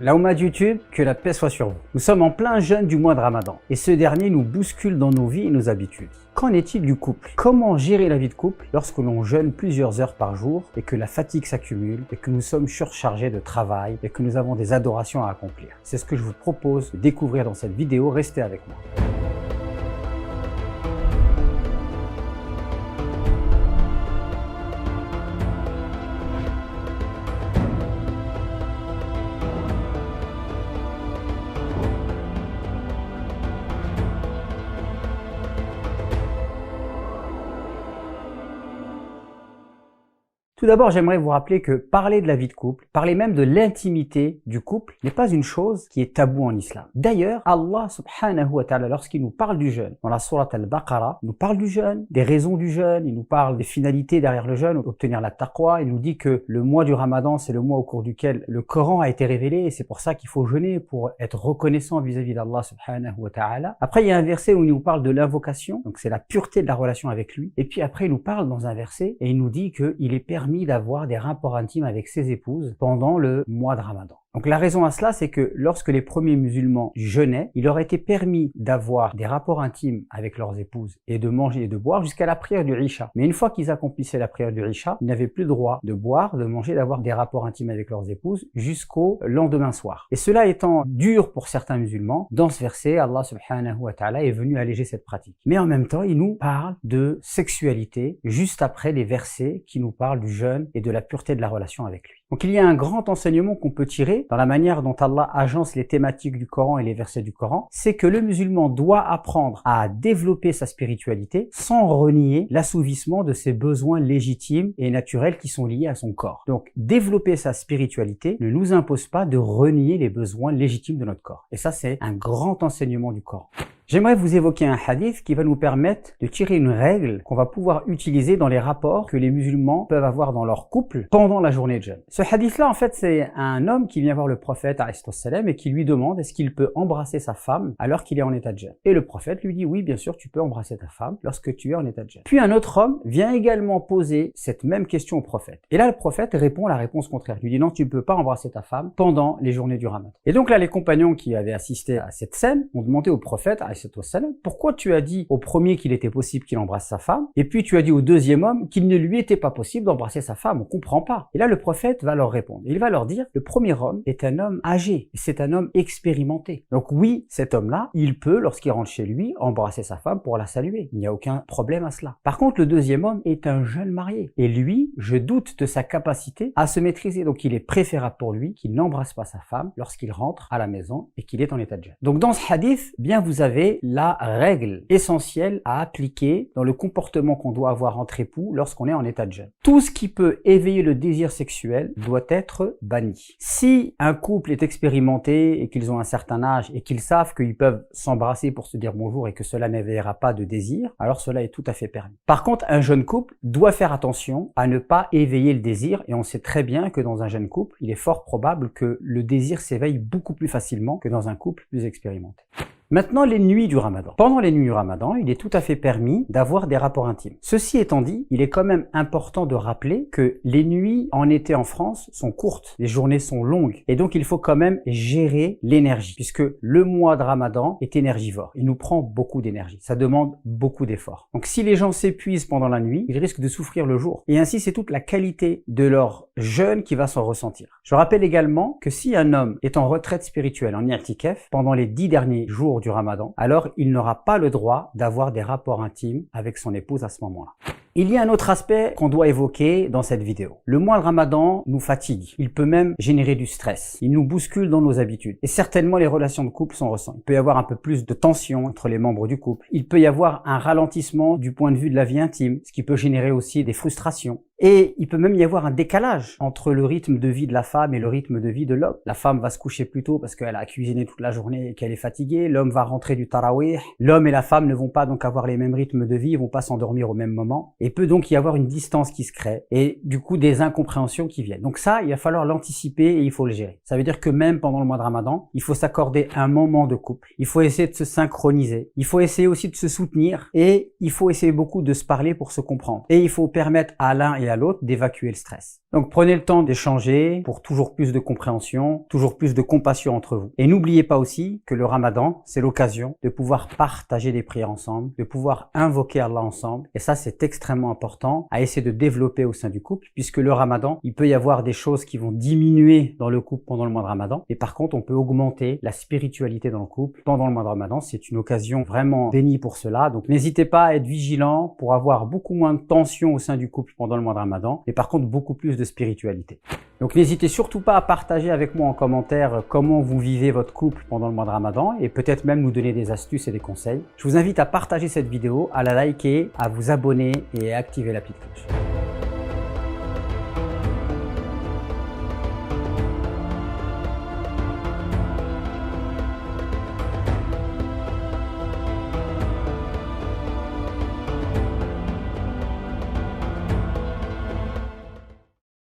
La Oumma de YouTube, que la paix soit sur vous. Nous sommes en plein jeûne du mois de Ramadan et ce dernier nous bouscule dans nos vies et nos habitudes. Qu'en est-il du couple? Comment gérer la vie de couple lorsque l'on jeûne plusieurs heures par jour et que la fatigue s'accumule et que nous sommes surchargés de travail et que nous avons des adorations à accomplir? C'est ce que je vous propose de découvrir dans cette vidéo. Restez avec moi. Tout d'abord, j'aimerais vous rappeler que parler de la vie de couple, parler même de l'intimité du couple, n'est pas une chose qui est taboue en islam. D'ailleurs, Allah subhanahu wa ta'ala, lorsqu'il nous parle du jeûne, dans la sourate Al-Baqarah, il nous parle du jeûne, des raisons du jeûne, il nous parle des finalités derrière le jeûne, obtenir la taqwa, il nous dit que le mois du Ramadan, c'est le mois au cours duquel le Coran a été révélé, et c'est pour ça qu'il faut jeûner, pour être reconnaissant vis-à-vis d'Allah subhanahu wa ta'ala. Après, il y a un verset où il nous parle de l'invocation, donc c'est la pureté de la relation avec lui, et puis après, il nous parle dans un verset, et il nous dit qu'il est permis d'avoir des rapports intimes avec ses épouses pendant le mois de Ramadan. Donc la raison à cela, c'est que lorsque les premiers musulmans jeûnaient, il leur était permis d'avoir des rapports intimes avec leurs épouses et de manger et de boire jusqu'à la prière du Isha. Mais une fois qu'ils accomplissaient la prière du Isha, ils n'avaient plus le droit de boire, de manger, d'avoir des rapports intimes avec leurs épouses jusqu'au lendemain soir. Et cela étant dur pour certains musulmans, dans ce verset, Allah subhanahu wa ta'ala est venu alléger cette pratique. Mais en même temps, il nous parle de sexualité juste après les versets qui nous parlent du jeûne et de la pureté de la relation avec lui. Donc il y a un grand enseignement qu'on peut tirer dans la manière dont Allah agence les thématiques du Coran et les versets du Coran, c'est que le musulman doit apprendre à développer sa spiritualité sans renier l'assouvissement de ses besoins légitimes et naturels qui sont liés à son corps. Donc développer sa spiritualité ne nous impose pas de renier les besoins légitimes de notre corps. Et ça, c'est un grand enseignement du Coran. J'aimerais vous évoquer un hadith qui va nous permettre de tirer une règle qu'on va pouvoir utiliser dans les rapports que les musulmans peuvent avoir dans leur couple pendant la journée de jeûne. Ce hadith-là, en fait, c'est un homme qui vient voir le prophète alayhi salam et qui lui demande est-ce qu'il peut embrasser sa femme alors qu'il est en état de jeûne. Et le prophète lui dit oui, bien sûr, tu peux embrasser ta femme lorsque tu es en état de jeûne. Puis un autre homme vient également poser cette même question au prophète. Et là, le prophète répond la réponse contraire. Il lui dit non, tu ne peux pas embrasser ta femme pendant les journées du Ramadan. Et donc là, les compagnons qui avaient assisté à cette scène ont demandé au prophète pourquoi tu as dit au premier qu'il était possible qu'il embrasse sa femme, et puis tu as dit au deuxième homme qu'il ne lui était pas possible d'embrasser sa femme? On comprend pas. Et là, le prophète va leur répondre. Il va leur dire, le premier homme est un homme âgé, c'est un homme expérimenté. Donc oui, cet homme-là, il peut, lorsqu'il rentre chez lui, embrasser sa femme pour la saluer. Il n'y a aucun problème à cela. Par contre, le deuxième homme est un jeune marié. Et lui, je doute de sa capacité à se maîtriser. Donc il est préférable pour lui qu'il n'embrasse pas sa femme lorsqu'il rentre à la maison et qu'il est en état de jeûne. Donc dans ce hadith, bien vous avez la règle essentielle à appliquer dans le comportement qu'on doit avoir entre époux lorsqu'on est en état de jeûne. Tout ce qui peut éveiller le désir sexuel doit être banni. Si un couple est expérimenté et qu'ils ont un certain âge et qu'ils savent qu'ils peuvent s'embrasser pour se dire bonjour et que cela n'éveillera pas de désir, alors cela est tout à fait permis. Par contre, un jeune couple doit faire attention à ne pas éveiller le désir et on sait très bien que dans un jeune couple, il est fort probable que le désir s'éveille beaucoup plus facilement que dans un couple plus expérimenté. Maintenant, les nuits du Ramadan. Pendant les nuits du Ramadan, il est tout à fait permis d'avoir des rapports intimes. Ceci étant dit, il est quand même important de rappeler que les nuits en été en France sont courtes, les journées sont longues, et donc il faut quand même gérer l'énergie, puisque le mois de Ramadan est énergivore. Il nous prend beaucoup d'énergie, ça demande beaucoup d'efforts. Donc si les gens s'épuisent pendant la nuit, ils risquent de souffrir le jour. Et ainsi, c'est toute la qualité de leur jeûne qui va s'en ressentir. Je rappelle également que si un homme est en retraite spirituelle, en i'tikaf, pendant les 10 derniers jours du Ramadan, alors il n'aura pas le droit d'avoir des rapports intimes avec son épouse à ce moment-là. Il y a un autre aspect qu'on doit évoquer dans cette vidéo. Le mois de Ramadan nous fatigue. Il peut même générer du stress. Il nous bouscule dans nos habitudes. Et certainement, les relations de couple s'en ressentent. Il peut y avoir un peu plus de tension entre les membres du couple. Il peut y avoir un ralentissement du point de vue de la vie intime, ce qui peut générer aussi des frustrations. Et il peut même y avoir un décalage entre le rythme de vie de la femme et le rythme de vie de l'homme. La femme va se coucher plus tôt parce qu'elle a cuisiné toute la journée et qu'elle est fatiguée. L'homme va rentrer du tarawih. L'homme et la femme ne vont pas donc avoir les mêmes rythmes de vie, ils vont pas s'endormir au même moment. Et peut donc y avoir une distance qui se crée et du coup des incompréhensions qui viennent. Donc ça, il va falloir l'anticiper et il faut le gérer. Ça veut dire que même pendant le mois de Ramadan, il faut s'accorder un moment de couple. Il faut essayer de se synchroniser. Il faut essayer aussi de se soutenir et il faut essayer beaucoup de se parler pour se comprendre. Et il faut permettre à l'un et à l'autre d'évacuer le stress. Donc prenez le temps d'échanger pour toujours plus de compréhension, toujours plus de compassion entre vous. Et n'oubliez pas aussi que le Ramadan, c'est l'occasion de pouvoir partager des prières ensemble, de pouvoir invoquer Allah ensemble. Et ça, c'est extrêmement important à essayer de développer au sein du couple, puisque le Ramadan, il peut y avoir des choses qui vont diminuer dans le couple pendant le mois de Ramadan. Et par contre, on peut augmenter la spiritualité dans le couple pendant le mois de Ramadan. C'est une occasion vraiment bénie pour cela. Donc n'hésitez pas à être vigilant pour avoir beaucoup moins de tension au sein du couple pendant le mois de Ramadan. Et par contre, beaucoup plus de spiritualité. Donc n'hésitez surtout pas à partager avec moi en commentaire comment vous vivez votre couple pendant le mois de Ramadan et peut-être même nous donner des astuces et des conseils. Je vous invite à partager cette vidéo, à la liker, à vous abonner et à activer la petite cloche.